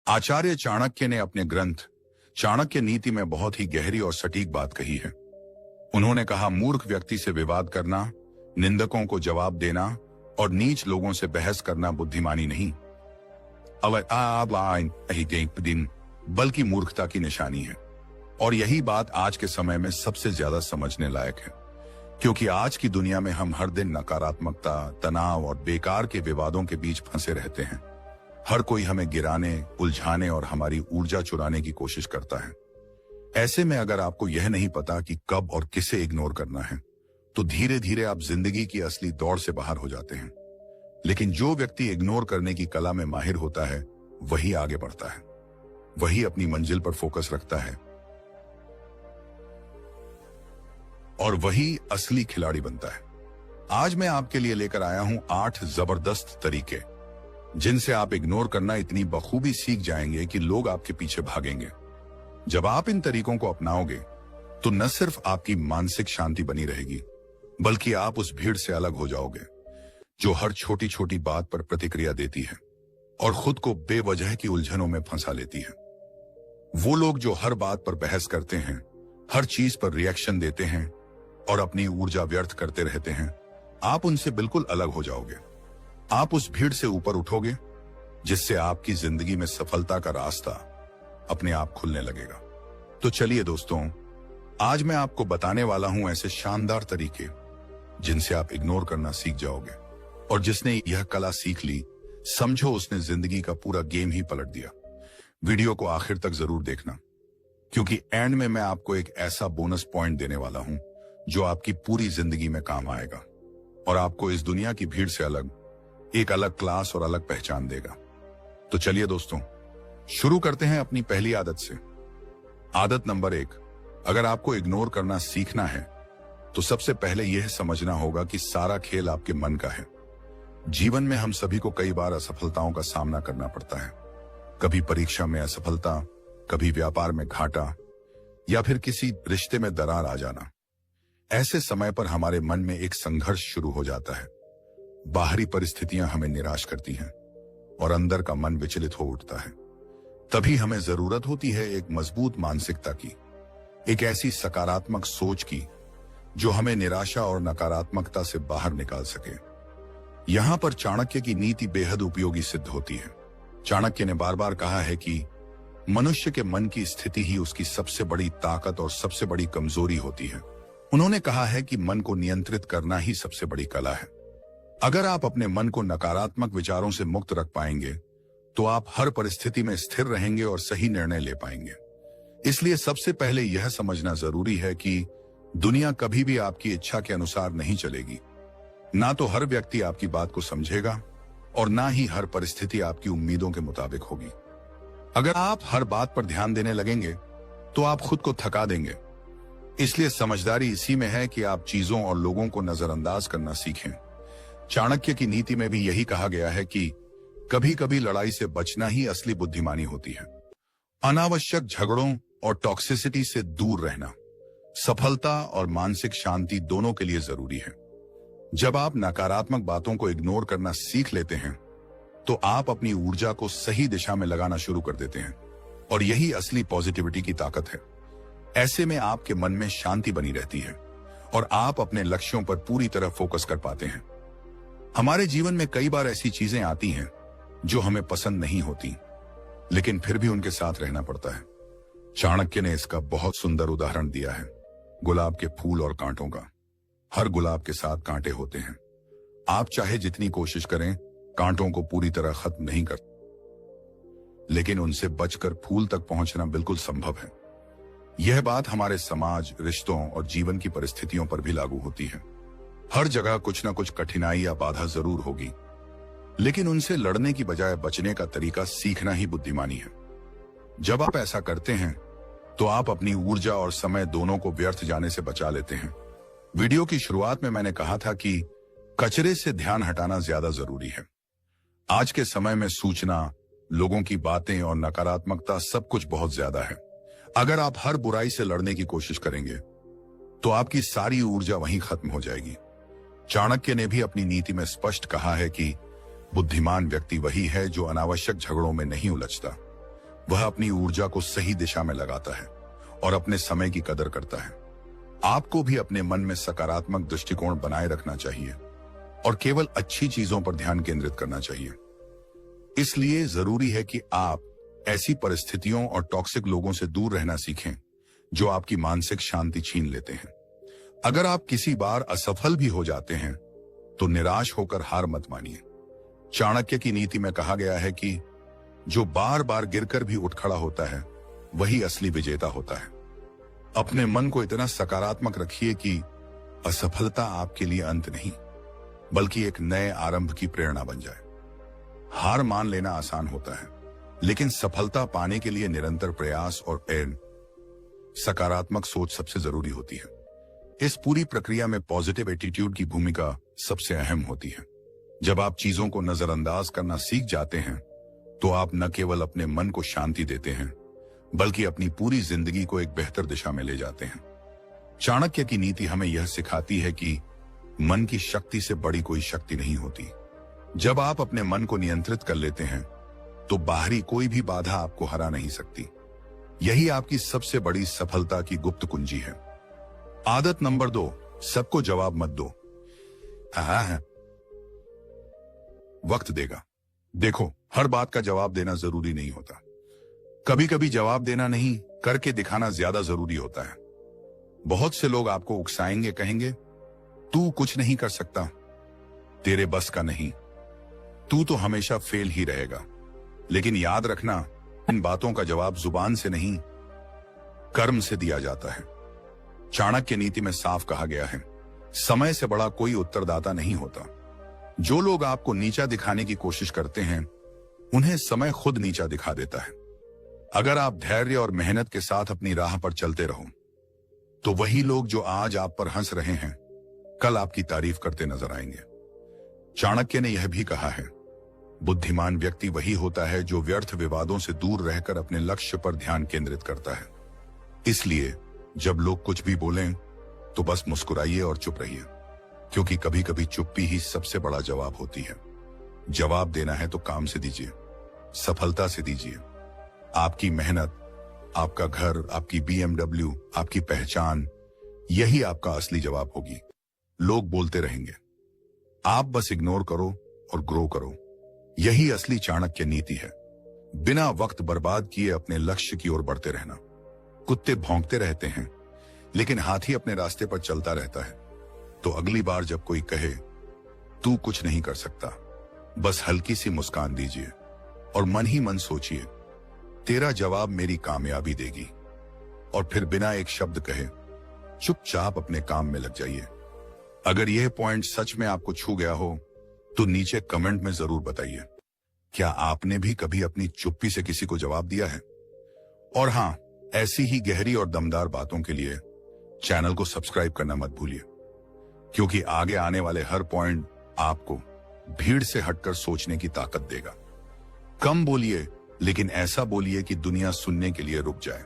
आचार्य चाणक्य ने अपने ग्रंथ चाणक्य नीति में बहुत ही गहरी और सटीक बात कही है। उन्होंने कहा, मूर्ख व्यक्ति से विवाद करना, निंदकों को जवाब देना और नीच लोगों से बहस करना बुद्धिमानी नहीं बल्कि मूर्खता की निशानी है। और यही बात आज के समय में सबसे ज्यादा समझने लायक है, क्योंकि आज की दुनिया में हम हर दिन नकारात्मकता, तनाव और बेकार के विवादों के बीच फंसे रहते हैं। हर कोई हमें गिराने, उलझाने और हमारी ऊर्जा चुराने की कोशिश करता है। ऐसे में अगर आपको यह नहीं पता कि कब और किसे इग्नोर करना है, तो धीरे धीरे आप जिंदगी की असली दौड़ से बाहर हो जाते हैं। लेकिन जो व्यक्ति इग्नोर करने की कला में माहिर होता है, वही आगे बढ़ता है, वही अपनी मंजिल पर फोकस रखता है और वही असली खिलाड़ी बनता है। आज मैं आपके लिए लेकर आया हूं 8 जबरदस्त तरीके, जिनसे आप इग्नोर करना इतनी बखूबी सीख जाएंगे कि लोग आपके पीछे भागेंगे। जब आप इन तरीकों को अपनाओगे, तो न सिर्फ आपकी मानसिक शांति बनी रहेगी, बल्कि आप उस भीड़ से अलग हो जाओगे जो हर छोटी छोटी बात पर प्रतिक्रिया देती है और खुद को बेवजह की उलझनों में फंसा लेती है। वो लोग जो हर बात पर बहस करते हैं, हर चीज पर रिएक्शन देते हैं और अपनी ऊर्जा व्यर्थ करते रहते हैं, आप उनसे बिल्कुल अलग हो जाओगे। आप उस भीड़ से ऊपर उठोगे, जिससे आपकी जिंदगी में सफलता का रास्ता अपने आप खुलने लगेगा। तो चलिए दोस्तों, आज मैं आपको बताने वाला हूं ऐसे शानदार तरीके जिनसे आप इग्नोर करना सीख जाओगे, और जिसने यह कला सीख ली, समझो उसने जिंदगी का पूरा गेम ही पलट दिया। वीडियो को आखिर तक जरूर देखना, क्योंकि एंड में मैं आपको एक ऐसा बोनस पॉइंट देने वाला हूं जो आपकी पूरी जिंदगी में काम आएगा और आपको इस दुनिया की भीड़ से अलग एक अलग क्लास और अलग पहचान देगा। तो चलिए दोस्तों, शुरू करते हैं अपनी पहली आदत से। आदत नंबर 1, अगर आपको इग्नोर करना सीखना है, तो सबसे पहले यह समझना होगा कि सारा खेल आपके मन का है। जीवन में हम सभी को कई बार असफलताओं का सामना करना पड़ता है। कभी परीक्षा में असफलता, कभी व्यापार में घाटा, या फिर किसी रिश्ते में दरार आ जाना। ऐसे समय पर हमारे मन में एक संघर्ष शुरू हो जाता है। बाहरी परिस्थितियां हमें निराश करती हैं और अंदर का मन विचलित हो उठता है। तभी हमें जरूरत होती है एक मजबूत मानसिकता की, एक ऐसी सकारात्मक सोच की जो हमें निराशा और नकारात्मकता से बाहर निकाल सके। यहां पर चाणक्य की नीति बेहद उपयोगी सिद्ध होती है। चाणक्य ने बार बार कहा है कि मनुष्य के मन की स्थिति ही उसकी सबसे बड़ी ताकत और सबसे बड़ी कमजोरी होती है। उन्होंने कहा है कि मन को नियंत्रित करना ही सबसे बड़ी कला है। अगर आप अपने मन को नकारात्मक विचारों से मुक्त रख पाएंगे, तो आप हर परिस्थिति में स्थिर रहेंगे और सही निर्णय ले पाएंगे। इसलिए सबसे पहले यह समझना जरूरी है कि दुनिया कभी भी आपकी इच्छा के अनुसार नहीं चलेगी। ना तो हर व्यक्ति आपकी बात को समझेगा और ना ही हर परिस्थिति आपकी उम्मीदों के मुताबिक होगी। अगर आप हर बात पर ध्यान देने लगेंगे, तो आप खुद को थका देंगे। इसलिए समझदारी इसी में है कि आप चीजों और लोगों को नजरअंदाज करना सीखें। चाणक्य की नीति में भी यही कहा गया है कि कभी कभी लड़ाई से बचना ही असली बुद्धिमानी होती है। अनावश्यक झगड़ों और टॉक्सिसिटी से दूर रहना सफलता और मानसिक शांति दोनों के लिए जरूरी है। जब आप नकारात्मक बातों को इग्नोर करना सीख लेते हैं, तो आप अपनी ऊर्जा को सही दिशा में लगाना शुरू कर देते हैं, और यही असली पॉजिटिविटी की ताकत है। ऐसे में आपके मन में शांति बनी रहती है और आप अपने लक्ष्यों पर पूरी तरह फोकस कर पाते हैं। हमारे जीवन में कई बार ऐसी चीजें आती हैं जो हमें पसंद नहीं होती, लेकिन फिर भी उनके साथ रहना पड़ता है। चाणक्य ने इसका बहुत सुंदर उदाहरण दिया है, गुलाब के फूल और कांटों का। हर गुलाब के साथ कांटे होते हैं। आप चाहे जितनी कोशिश करें, कांटों को पूरी तरह खत्म नहीं कर, लेकिन उनसे बचकर फूल तक पहुंचना बिल्कुल संभव है। यह बात हमारे समाज, रिश्तों और जीवन की परिस्थितियों पर भी लागू होती है। हर जगह कुछ न कुछ कठिनाई या बाधा जरूर होगी, लेकिन उनसे लड़ने की बजाय बचने का तरीका सीखना ही बुद्धिमानी है। जब आप ऐसा करते हैं, तो आप अपनी ऊर्जा और समय दोनों को व्यर्थ जाने से बचा लेते हैं। वीडियो की शुरुआत में मैंने कहा था कि कचरे से ध्यान हटाना ज्यादा जरूरी है। आज के समय में सूचना, लोगों की बातें और नकारात्मकता सब कुछ बहुत ज्यादा है। अगर आप हर बुराई से लड़ने की कोशिश करेंगे, तो आपकी सारी ऊर्जा वहीं खत्म हो जाएगी। चाणक्य ने भी अपनी नीति में स्पष्ट कहा है कि बुद्धिमान व्यक्ति वही है जो अनावश्यक झगड़ों में नहीं उलझता, वह अपनी ऊर्जा को सही दिशा में लगाता है और अपने समय की कदर करता है। आपको भी अपने मन में सकारात्मक दृष्टिकोण बनाए रखना चाहिए और केवल अच्छी चीजों पर ध्यान केंद्रित करना चाहिए। इसलिए जरूरी है कि आप ऐसी परिस्थितियों और टॉक्सिक लोगों से दूर रहना सीखें जो आपकी मानसिक शांति छीन लेते हैं। अगर आप किसी बार असफल भी हो जाते हैं तो निराश होकर हार मत मानिए। चाणक्य की नीति में कहा गया है कि जो बार बार गिरकर भी उठ खड़ा होता है वही असली विजेता होता है। अपने मन को इतना सकारात्मक रखिए कि असफलता आपके लिए अंत नहीं बल्कि एक नए आरंभ की प्रेरणा बन जाए। हार मान लेना आसान होता है, लेकिन सफलता पाने के लिए निरंतर प्रयास और सकारात्मक सोच सबसे जरूरी होती है। इस पूरी प्रक्रिया में पॉजिटिव एटीट्यूड की भूमिका सबसे अहम होती है। जब आप चीजों को नजरअंदाज करना सीख जाते हैं तो आप न केवल अपने मन को शांति देते हैं बल्कि अपनी पूरी जिंदगी को एक बेहतर दिशा में ले जाते हैं। चाणक्य की नीति हमें यह सिखाती है कि मन की शक्ति से बड़ी कोई शक्ति नहीं होती। जब आप अपने मन को नियंत्रित कर लेते हैं तो बाहरी कोई भी बाधा आपको हरा नहीं सकती। यही आपकी सबसे बड़ी सफलता की गुप्त कुंजी है। आदत नंबर 2, सबको जवाब मत दो। वक्त देगा। देखो, हर बात का जवाब देना जरूरी नहीं होता। कभी कभी जवाब देना नहीं, करके दिखाना ज्यादा जरूरी होता है। बहुत से लोग आपको उकसाएंगे, कहेंगे तू कुछ नहीं कर सकता, तेरे बस का नहीं, तू तो हमेशा फेल ही रहेगा। लेकिन याद रखना, इन बातों का जवाब जुबान से नहीं, कर्म से दिया जाता है। चाणक्य नीति में साफ कहा गया है, समय से बड़ा कोई उत्तरदाता नहीं होता। जो लोग आपको नीचा दिखाने की कोशिश करते हैं उन्हें समय खुद नीचा दिखा देता है। अगर आप धैर्य और मेहनत के साथ अपनी राह पर चलते रहो तो वही लोग जो आज आप पर हंस रहे हैं कल आपकी तारीफ करते नजर आएंगे। चाणक्य ने यह भी कहा है, बुद्धिमान व्यक्ति वही होता है जो व्यर्थ विवादों से दूर रहकर अपने लक्ष्य पर ध्यान केंद्रित करता है। इसलिए जब लोग कुछ भी बोलें तो बस मुस्कुराइए और चुप रहिए, क्योंकि कभी कभी चुप्पी ही सबसे बड़ा जवाब होती है। जवाब देना है तो काम से दीजिए, सफलता से दीजिए। आपकी मेहनत, आपका घर, आपकी BMW, आपकी पहचान, यही आपका असली जवाब होगी। लोग बोलते रहेंगे, आप बस इग्नोर करो और ग्रो करो। यही असली चाणक्य नीति है। बिना वक्त बर्बाद किए अपने लक्ष्य की ओर बढ़ते रहना। कुत्ते भौंकते रहते हैं लेकिन हाथी अपने रास्ते पर चलता रहता है। तो अगली बार जब कोई कहे तू कुछ नहीं कर सकता, बस हल्की सी मुस्कान दीजिए और मन ही मन सोचिए, तेरा जवाब मेरी कामयाबी देगी। और फिर बिना एक शब्द कहे चुपचाप अपने काम में लग जाइए। अगर यह पॉइंट सच में आपको छू गया हो तो नीचे कमेंट में जरूर बताइए, क्या आपने भी कभी अपनी चुप्पी से किसी को जवाब दिया है? और हाँ, ऐसी ही गहरी और दमदार बातों के लिए चैनल को सब्सक्राइब करना मत भूलिए, क्योंकि आगे आने वाले हर पॉइंट आपको भीड़ से हटकर सोचने की ताकत देगा। कम बोलिए, लेकिन ऐसा बोलिए कि दुनिया सुनने के लिए रुक जाए।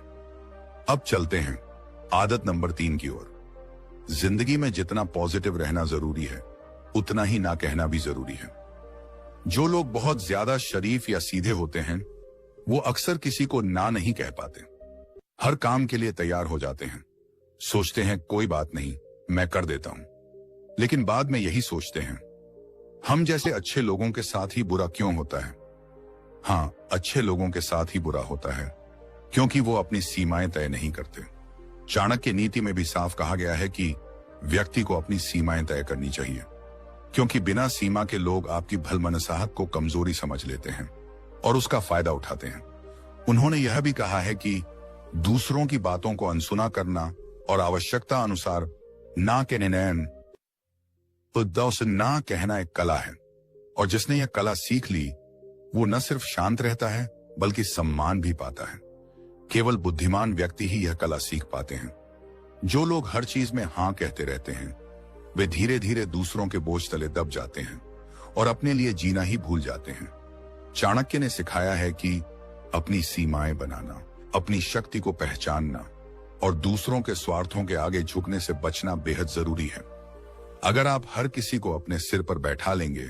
अब चलते हैं आदत नंबर 3 की ओर। जिंदगी में जितना पॉजिटिव रहना जरूरी है उतना ही ना कहना भी जरूरी है। जो लोग बहुत ज्यादा शरीफ या सीधे होते हैं वो अक्सर किसी को ना नहीं कह पाते। हर काम के लिए तैयार हो जाते हैं, सोचते हैं कोई बात नहीं, मैं कर देता हूं। लेकिन बाद में यही सोचते हैं, हम जैसे अच्छे लोगों के साथ ही बुरा क्यों होता है? हाँ, अच्छे लोगों के साथ ही बुरा होता है क्योंकि वो अपनी सीमाएं तय नहीं करते। चाणक्य नीति में भी साफ कहा गया है कि व्यक्ति को अपनी सीमाएं तय करनी चाहिए, क्योंकि बिना सीमा के लोग आपकी भलमनसाहत को कमजोरी समझ लेते हैं और उसका फायदा उठाते हैं। उन्होंने यह भी कहा है कि दूसरों की बातों को अनसुना करना और आवश्यकता अनुसार ना के निर्णय से ना कहना एक कला है, और जिसने यह कला सीख ली वो न सिर्फ शांत रहता है बल्कि सम्मान भी पाता है। केवल बुद्धिमान व्यक्ति ही यह कला सीख पाते हैं। जो लोग हर चीज में हाँ कहते रहते हैं वे धीरे धीरे दूसरों के बोझ तले दब जाते हैं और अपने लिए जीना ही भूल जाते हैं। चाणक्य ने सिखाया है कि अपनी सीमाएं बनाना, अपनी शक्ति को पहचानना और दूसरों के स्वार्थों के आगे झुकने से बचना बेहद जरूरी है। अगर आप हर किसी को अपने सिर पर बैठा लेंगे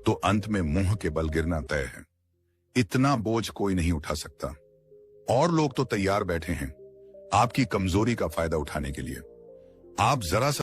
तो अंत में मुंह के बल गिरना तय है। इतना बोझ कोई नहीं उठा सकता। और लोग तो तैयार बैठे हैं आपकी कमजोरी का फायदा उठाने के लिए। आप जरा सा